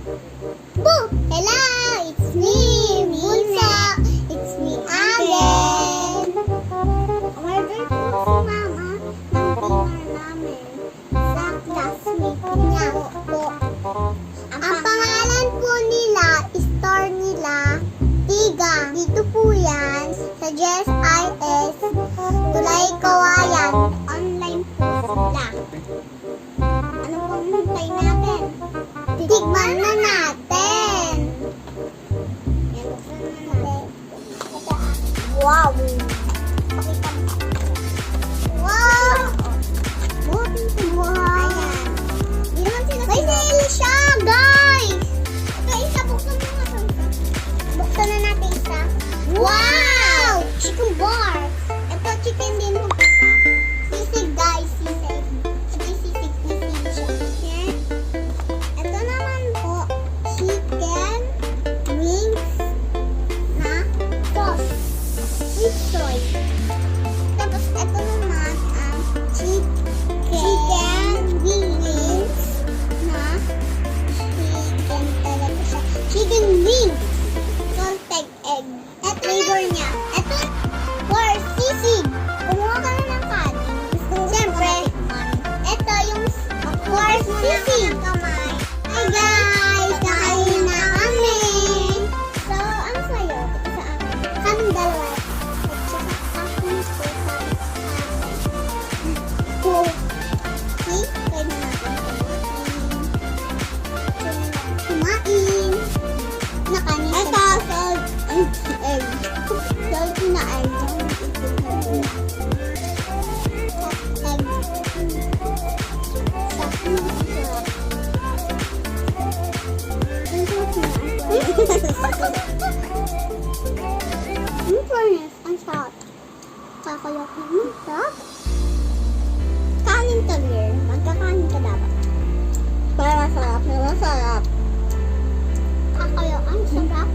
Boo! Hello! It's me, Bunso! It's me again! Order po si Mama ng dinner namin sa classmate niya po. Ang pangalan po nila, store nila, Tiga. Dito po yan sa JSIS, Tulay Kawayan. Online po sila. Ano pong hintay natin? Tikman na natin. Yan, buksan na natin. Wow! Wow! Wow! May nail siya, guys! Ito, isa, buksan mo nga. Buksan na natin isa. Wow! Chicken bar. Ito, chicken din mo isa. Sisig, guys, sisig. Ito yung sisig siya. Yan. Ito naman po, chicken wings na sauce. With soy. Tapos, ito naman ang chicken wings na chicken talaga siya. Chicken wings. Salted egg. At flavor niya. Ito, for sisig. Kumuha ka na ng kanin. Siyempre, ito yung for sisig. Hi guys! Kakain na kami. So, ano sa'yo? Ito sa akin. Kaming dalawa. At saka akin po sa akin. So, see? Pwede natin kumain. Na kanin. Ito, salt and egg. Salt na egg. Ang sarap. Kakalok naman sarap. Kanin ka, dear. Magkakanin ka dapat. Para masarap na masarap. Kakalok ang sarap.